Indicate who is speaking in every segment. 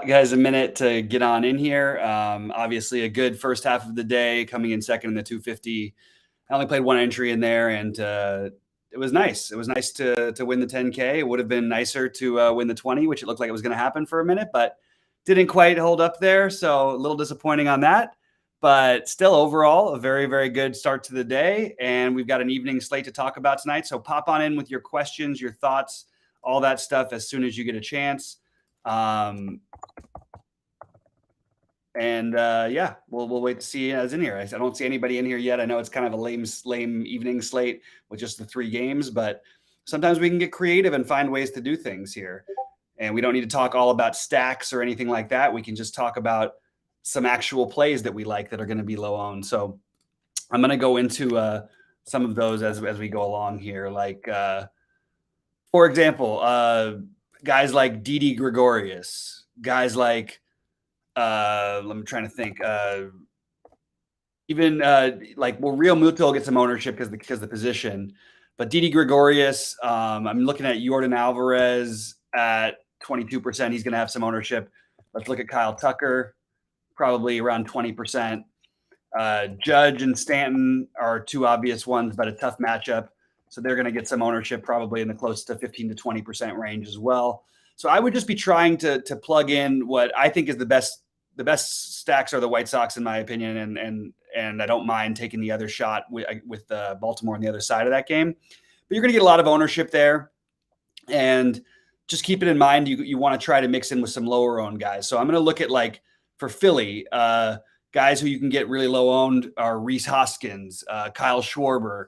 Speaker 1: Guys a minute to get on in here. Obviously, a good first half of the day, coming in second in the 250. I only played one entry in there, and it was nice. It was nice to win the 10K. It would have been nicer to win the 20, which it looked like it was going to happen for a minute, but didn't quite hold up there. So a little disappointing on that. But still, overall, a very, very good start to the day. And we've got an evening slate to talk about tonight. So pop on in with your questions, your thoughts, all that stuff as soon as you get a chance. Yeah, we'll wait to see as in here. I don't see anybody in here yet. I know it's kind of a lame evening slate with just the 3 games, but sometimes we can get creative and find ways to do things here. And we don't need to talk all about stacks or anything like that. We can just talk about some actual plays that we like that are going to be low owned. So I'm going to go into some of those as we go along here. Like, for example, guys like Didi Gregorius, guys like I'm trying to think. Even Real Muto gets some ownership because the position, but Didi Gregorius, I'm looking at Jordan Alvarez at 22%. He's going to have some ownership. Let's look at Kyle Tucker, probably around 20%. Judge and Stanton are two obvious ones, but a tough matchup. So they're going to get some ownership probably in the close to 15 to 20% range as well. So I would just be trying to plug in what I think is the best stacks are the White Sox in my opinion, and I don't mind taking the other shot with Baltimore on the other side of that game. But you're going to get a lot of ownership there, and just keep it in mind you want to try to mix in with some lower owned guys. So I'm going to look at, like, for Philly, guys who you can get really low owned are Rhys Hoskins, Kyle Schwarber,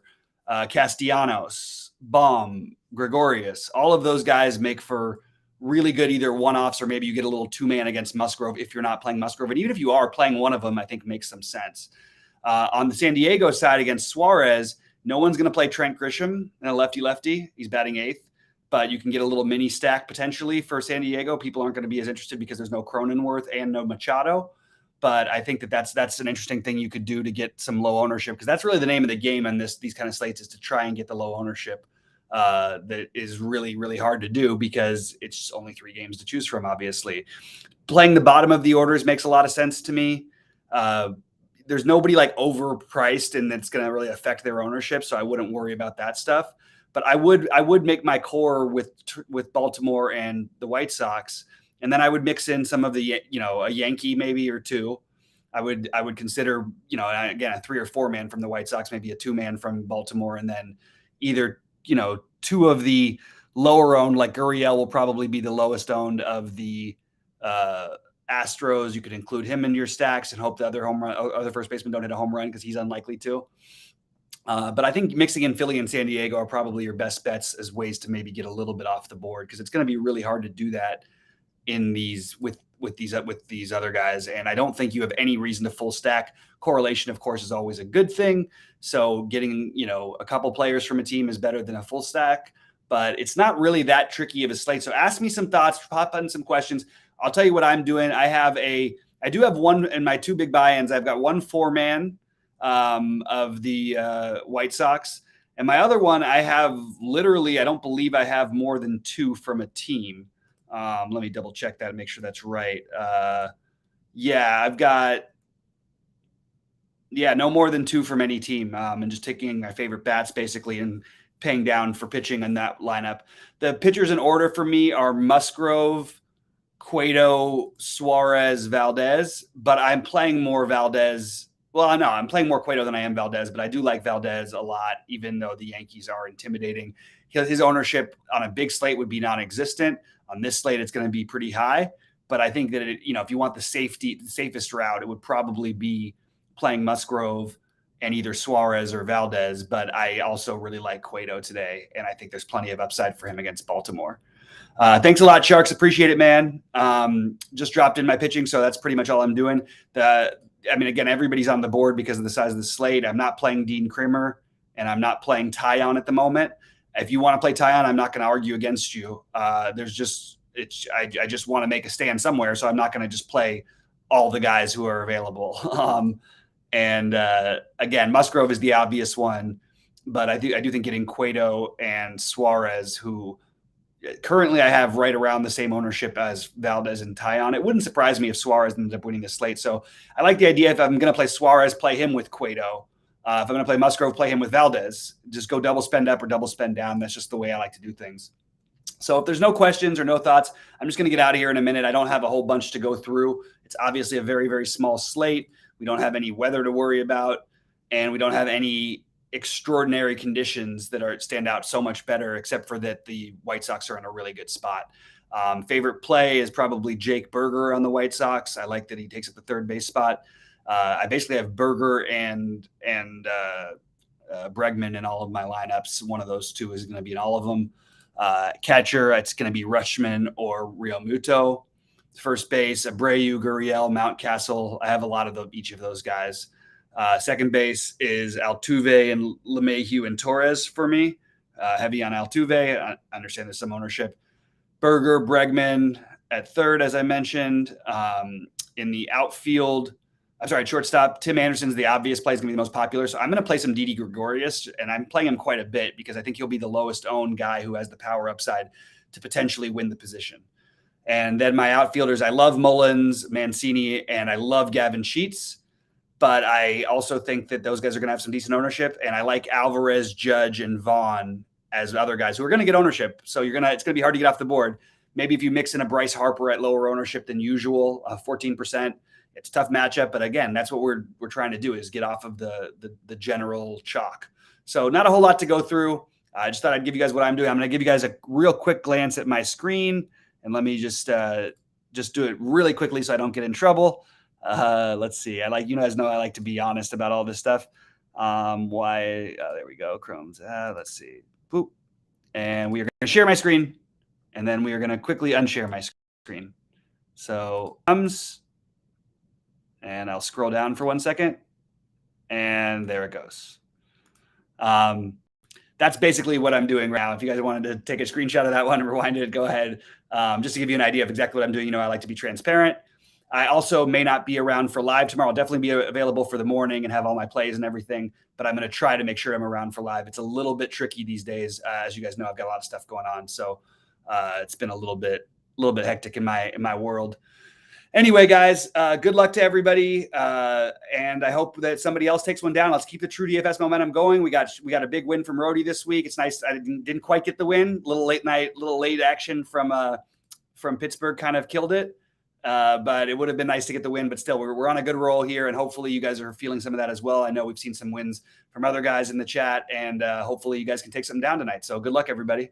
Speaker 1: Castellanos, Baum, Gregorius. All of those guys make for really good either one-offs, or maybe you get a little two-man against Musgrove if you're not playing Musgrove. And even if you are playing one of them, I think makes some sense. On the San Diego side against Suarez, no one's going to play Trent Grisham in a lefty-lefty. He's batting 8th. But you can get a little mini stack potentially for San Diego. People aren't going to be as interested because there's no Cronenworth and no Machado. But I think that's an interesting thing you could do to get some low ownership, because that's really the name of the game on these kind of slates, is to try and get the low ownership. That is really, really hard to do because it's only 3 games to choose from, obviously. Playing the bottom of the orders makes a lot of sense to me. There's nobody like overpriced and that's going to really affect their ownership, so I wouldn't worry about that stuff. But I would make my core with Baltimore and the White Sox, and then I would mix in some of the, a Yankee maybe or two. I would consider, again, a 3 or 4 man from the White Sox, maybe a 2-man from Baltimore, and then either 2 of the lower owned, like Gurriel will probably be the lowest owned of the Astros. You could include him into your stacks and hope the other first baseman don't hit a home run, because he's unlikely to. But I think mixing in Philly and San Diego are probably your best bets as ways to maybe get a little bit off the board, because it's going to be really hard to do that in these with these other guys. And I don't think you have any reason to full stack. Correlation, of course, is always a good thing. So getting, a couple players from a team is better than a full stack, but it's not really that tricky of a slate. So ask me some thoughts, pop in some questions. I'll tell you what I'm doing. I do have one in my 2 big buy-ins. I've got one 4-man of the White Sox. And my other one, I have literally, I don't believe I have more than 2 from a team. Let me double check that and make sure that's right. I've got, no more than 2 from any team. And just taking my favorite bats basically and paying down for pitching in that lineup. The pitchers in order for me are Musgrove, Cueto, Suarez, Valdez, but I'm playing more Valdez. Well, no, I'm playing more Cueto than I am Valdez, but I do like Valdez a lot, even though the Yankees are intimidating. His ownership on a big slate would be non-existent. On this slate, it's going to be pretty high. But I think that, if you want the safest route, it would probably be playing Musgrove and either Suarez or Valdez. But I also really like Cueto today, and I think there's plenty of upside for him against Baltimore. Thanks a lot, Sharks. Appreciate it, man. Just dropped in my pitching, so that's pretty much all I'm doing. Again, everybody's on the board because of the size of the slate. I'm not playing Dean Krimmer, and I'm not playing Tyon at the moment. If you want to play Tyon, I'm not going to argue against you. I just want to make a stand somewhere, so I'm not going to just play all the guys who are available. Again, Musgrove is the obvious one, but I do think getting Cueto and Suarez, who currently I have right around the same ownership as Valdez and Tyon. It wouldn't surprise me if Suarez ended up winning the slate. So I like the idea, if I'm going to play Suarez, play him with Cueto. If I'm going to play Musgrove, play him with Valdez. Just go double spend up or double spend down. That's just the way I like to do things. So if there's no questions or no thoughts, I'm just going to get out of here in a minute. I don't have a whole bunch to go through. It's obviously a very, very small slate. We don't have any weather to worry about, and we don't have any extraordinary conditions that stand out so much better, except for that the White Sox are in a really good spot. Favorite play is probably Jake Berger on the White Sox. I like that he takes up the third base spot. I basically have Berger and Bregman in all of my lineups. One of those two is going to be in all of them. Catcher, it's going to be Rutschman or Real Muto. First base, Abreu, Gurriel, Mountcastle. I have a lot of each of those guys. Second base is Altuve and LeMahieu and Torres for me. Heavy on Altuve. I understand there's some ownership. Berger, Bregman at third, as I mentioned. In the outfield, shortstop, Tim Anderson's the obvious play, is going to be the most popular. So I'm going to play some Didi Gregorius, and I'm playing him quite a bit because I think he'll be the lowest owned guy who has the power upside to potentially win the position. And then my outfielders, I love Mullins, Mancini, and I love Gavin Sheets. But I also think that those guys are going to have some decent ownership. And I like Alvarez, Judge, and Vaughn as other guys who are going to get ownership. So it's going to be hard to get off the board. Maybe if you mix in a Bryce Harper at lower ownership than usual, 14%. It's a tough matchup, but again, that's what we're trying to do, is get off of the general chalk. So not a whole lot to go through. I just thought I'd give you guys what I'm doing. I'm going to give you guys a real quick glance at my screen, and let me just do it really quickly so I don't get in trouble. Let's see. You guys know I like to be honest about all this stuff. There we go. Chrome's. Let's see. Boop. And we are going to share my screen, and then we are going to quickly unshare my screen. So and I'll scroll down for 1 second, and there it goes. That's basically what I'm doing right now. If you guys wanted to take a screenshot of that one and rewind it, go ahead. Just to give you an idea of exactly what I'm doing. I like to be transparent. I also may not be around for live tomorrow. I'll definitely be available for the morning and have all my plays and everything, but I'm going to try to make sure I'm around for live. It's a little bit tricky these days. As you guys know, I've got a lot of stuff going on. So it's been a little bit hectic in my world. Anyway, guys, good luck to everybody, and I hope that somebody else takes one down. Let's keep the true DFS momentum going. We got a big win from Rody this week. It's nice. I didn't quite get the win. Little late action from Pittsburgh kind of killed it, but it would have been nice to get the win. But still, we're on a good roll here, and hopefully you guys are feeling some of that as well. I know we've seen some wins from other guys in the chat, and hopefully you guys can take something down tonight. So good luck, everybody.